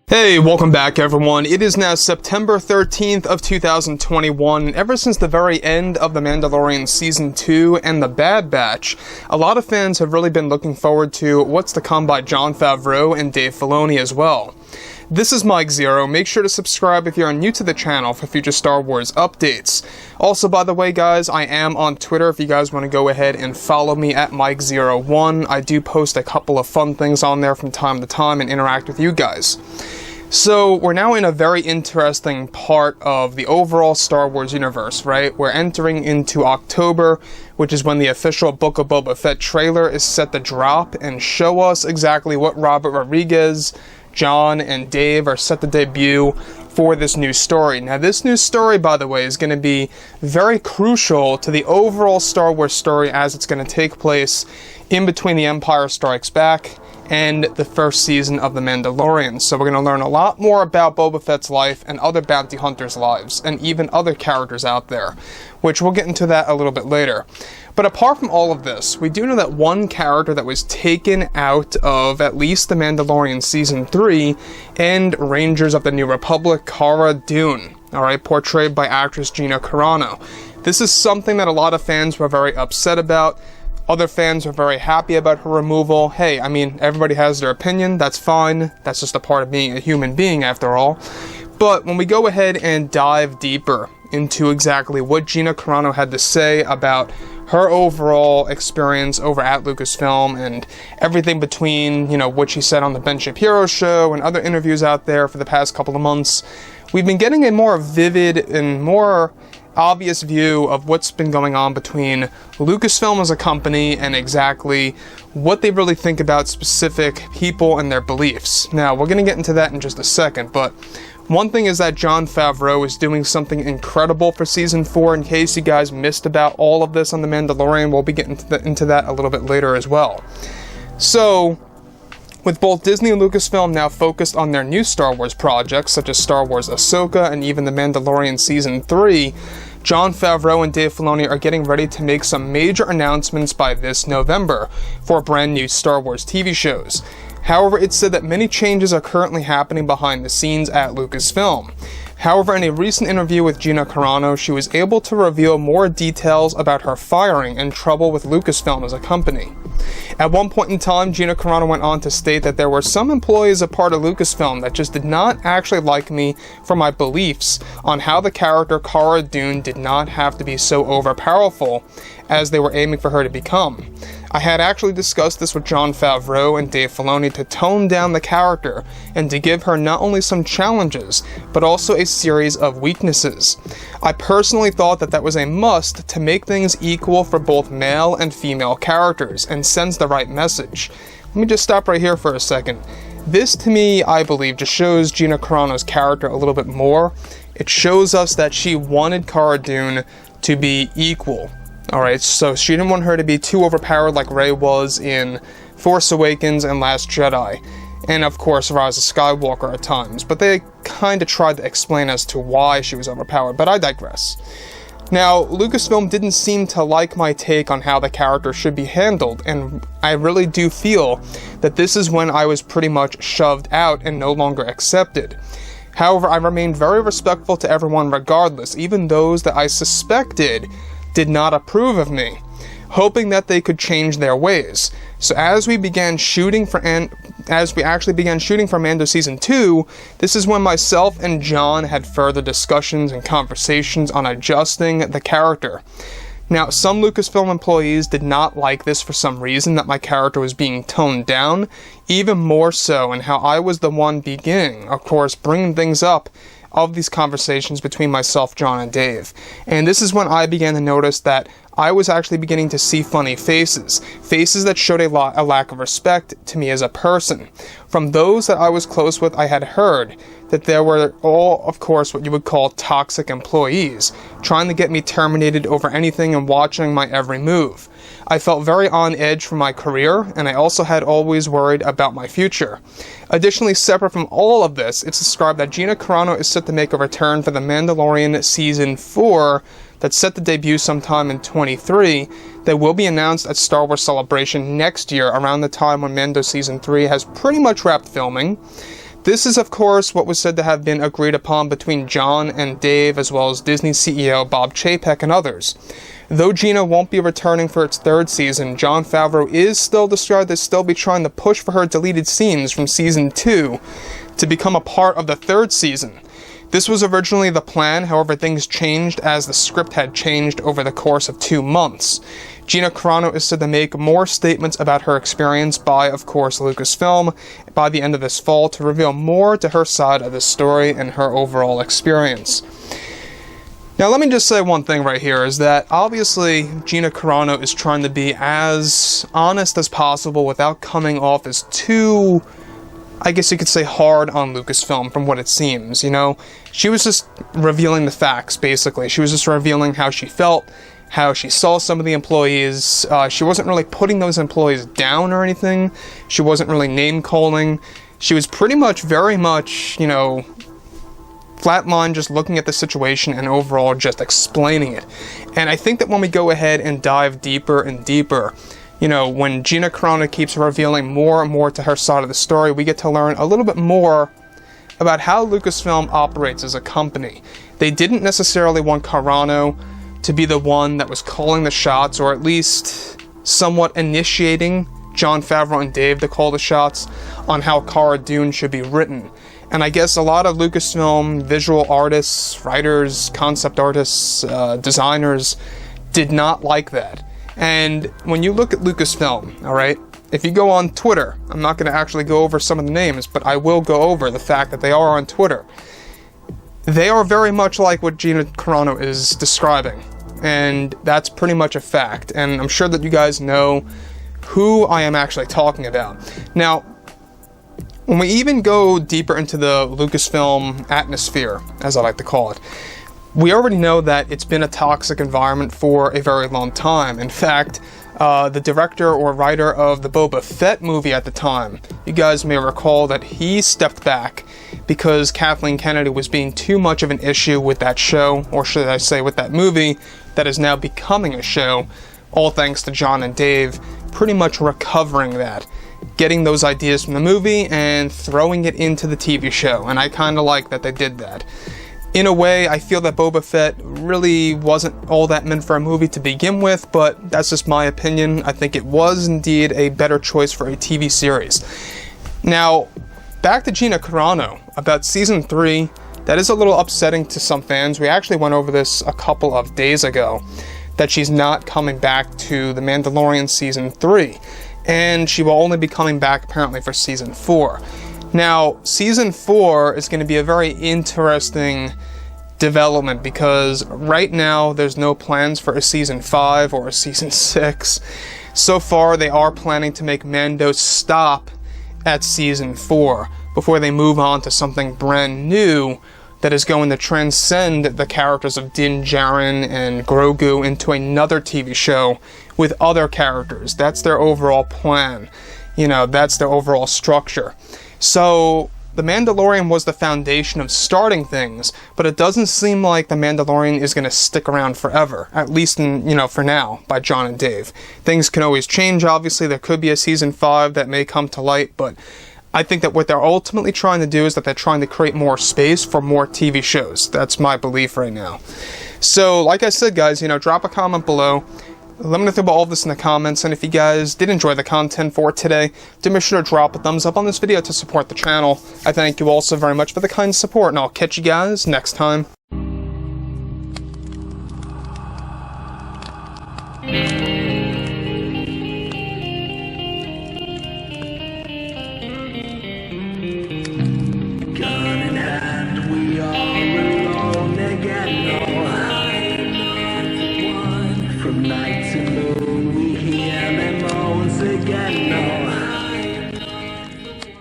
Hey, welcome back everyone. It is now September 13th of 2021, and ever since the very end of The Mandalorian Season 2 and The Bad Batch, a lot of fans have really been looking forward to what's to come by Jon Favreau and Dave Filoni as well. This is Mike Zero. Make sure to subscribe if you're new to the channel for future Star Wars updates. Also, by the way, guys, I am on Twitter if you guys want to go ahead and follow me at Mike01. I do post a couple of fun things on there from time to time and interact with you guys. So, we're now in a very interesting part of the overall Star Wars universe, right? We're entering into October, which is when the official Book of Boba Fett trailer is set to drop and show us exactly what Robert Rodriguez, Jon, and Dave are set to debut for this new story. Now, this new story, by the way, is going to be very crucial to the overall Star Wars story as it's going to take place in between The Empire Strikes Back and the first season of The Mandalorian. So we're going to learn a lot more about Boba Fett's life and other bounty hunters' lives, and even other characters out there, which we'll get into that a little bit later. But apart from all of this, we do know that one character that was taken out of at least The Mandalorian Season 3 and Rangers of the New Republic, Cara Dune, alright, portrayed by actress Gina Carano. This is something that a lot of fans were very upset about. Other fans are very happy about her removal. Hey, I mean, everybody has their opinion. That's fine. That's just a part of being a human being, after all. But when we go ahead and dive deeper into exactly what Gina Carano had to say about her overall experience over at Lucasfilm and everything between, what she said on the Ben Shapiro show and other interviews out there for the past couple of months, we've been getting a more vivid and more obvious view of what's been going on between Lucasfilm as a company and exactly what they really think about specific people and their beliefs. Now, we're going to get into that in just a second, but one thing is that Jon Favreau is doing something incredible for Season 4. In case you guys missed about all of this on The Mandalorian, we'll be getting into that a little bit later as well. So, with both Disney and Lucasfilm now focused on their new Star Wars projects, such as Star Wars Ahsoka and even The Mandalorian Season 3, Jon Favreau and Dave Filoni are getting ready to make some major announcements by this November for brand new Star Wars TV shows. However, it's said that many changes are currently happening behind the scenes at Lucasfilm. However, in a recent interview with Gina Carano, she was able to reveal more details about her firing and trouble with Lucasfilm as a company. At one point in time, Gina Carano went on to state that there were some employees a part of Lucasfilm that just did not actually like me for my beliefs on how the character Cara Dune did not have to be so overpowerful as they were aiming for her to become. I had actually discussed this with Jon Favreau and Dave Filoni to tone down the character and to give her not only some challenges, but also a series of weaknesses. I personally thought that that was a must to make things equal for both male and female characters and sends the right message. Let me just stop right here for a second. This, to me, I believe, just shows Gina Carano's character a little bit more. It shows us that she wanted Cara Dune to be equal. Alright, so she didn't want her to be too overpowered like Rey was in Force Awakens and Last Jedi, and of course Rise of Skywalker at times, but they kind of tried to explain as to why she was overpowered, but I digress. Now, Lucasfilm didn't seem to like my take on how the character should be handled, and I really do feel that this is when I was pretty much shoved out and no longer accepted. However, I remained very respectful to everyone regardless, even those that I suspected did not approve of me, hoping that they could change their ways. So as we actually began shooting for Mando Season 2, this is when myself and Jon had further discussions and conversations on adjusting the character. Now, some Lucasfilm employees did not like this for some reason, that my character was being toned down, even more so in how I was the one beginning, of course, bringing things up of these conversations between myself, Jon, and Dave. And this is when I began to notice that I was actually beginning to see funny faces that showed a lack of respect to me as a person. From those that I was close with, I had heard that there were all, of course, what you would call toxic employees, trying to get me terminated over anything and watching my every move. I felt very on edge for my career, and I also had always worried about my future. Additionally, separate from all of this, it's described that Gina Carano is set to make a return for The Mandalorian Season 4 that's set to debut sometime in 2023 that will be announced at Star Wars Celebration next year around the time when Mando Season 3 has pretty much wrapped filming. This is, of course, what was said to have been agreed upon between Jon and Dave, as well as Disney CEO Bob Chapek and others. Though Gina won't be returning for its third season, Jon Favreau is still described as still be trying to push for her deleted scenes from season 2 to become a part of the third season. This was originally the plan, however things changed as the script had changed over the course of 2 months. Gina Carano is said to make more statements about her experience by, of course, Lucasfilm by the end of this fall to reveal more to her side of the story and her overall experience. Now, let me just say one thing right here, is that obviously Gina Carano is trying to be as honest as possible without coming off as too, I guess you could say, hard on Lucasfilm from what it seems, you know? She was just revealing the facts, basically. She was just revealing how she felt, how she saw some of the employees. She wasn't really putting those employees down or anything. She wasn't really name-calling. She was pretty much, very much, you know, flatline, just looking at the situation and overall just explaining it. And I think that when we go ahead and dive deeper and deeper, you know, when Gina Carano keeps revealing more and more to her side of the story, we get to learn a little bit more about how Lucasfilm operates as a company. They didn't necessarily want Carano to be the one that was calling the shots, or at least somewhat initiating Jon Favreau and Dave to call the shots on how Cara Dune should be written. And I guess a lot of Lucasfilm visual artists, writers, concept artists, designers did not like that. And when you look at Lucasfilm, alright, if you go on Twitter, I'm not going to actually go over some of the names, but I will go over the fact that they are on Twitter. They are very much like what Gina Carano is describing, and that's pretty much a fact, and I'm sure that you guys know who I am actually talking about. Now, when we even go deeper into the Lucasfilm atmosphere, as I like to call it, we already know that it's been a toxic environment for a very long time. In fact, the director or writer of the Boba Fett movie at the time, you guys may recall that he stepped back because Kathleen Kennedy was being too much of an issue with that show, or should I say with that movie, that is now becoming a show, all thanks to Jon and Dave pretty much recovering that, getting those ideas from the movie and throwing it into the TV show, and I kind of like that they did that. In a way, I feel that Boba Fett really wasn't all that meant for a movie to begin with, but that's just my opinion. I think it was indeed a better choice for a TV series. Now, back to Gina Carano, about Season 3, that is a little upsetting to some fans. We actually went over this a couple of days ago, that she's not coming back to The Mandalorian Season 3, and she will only be coming back apparently for Season 4. Now, Season 4 is going to be a very interesting development because right now there's no plans for a Season 5 or a Season 6. So far, they are planning to make Mando stop at Season 4 before they move on to something brand new that is going to transcend the characters of Din Djarin and Grogu into another TV show with other characters. That's their overall plan. You know, that's their overall structure. So, The Mandalorian was the foundation of starting things, but it doesn't seem like The Mandalorian is going to stick around forever, at least in, you know, for now, by Jon and Dave. Things can always change, obviously. There could be a Season 5 that may come to light, but I think that what they're ultimately trying to do is that they're trying to create more space for more TV shows. That's my belief right now. So, like I said, guys, you know, drop a comment below. Let me know about all of this in the comments, and if you guys did enjoy the content for today, do make sure to drop a thumbs up on this video to support the channel. I thank you all so very much for the kind support, and I'll catch you guys next time.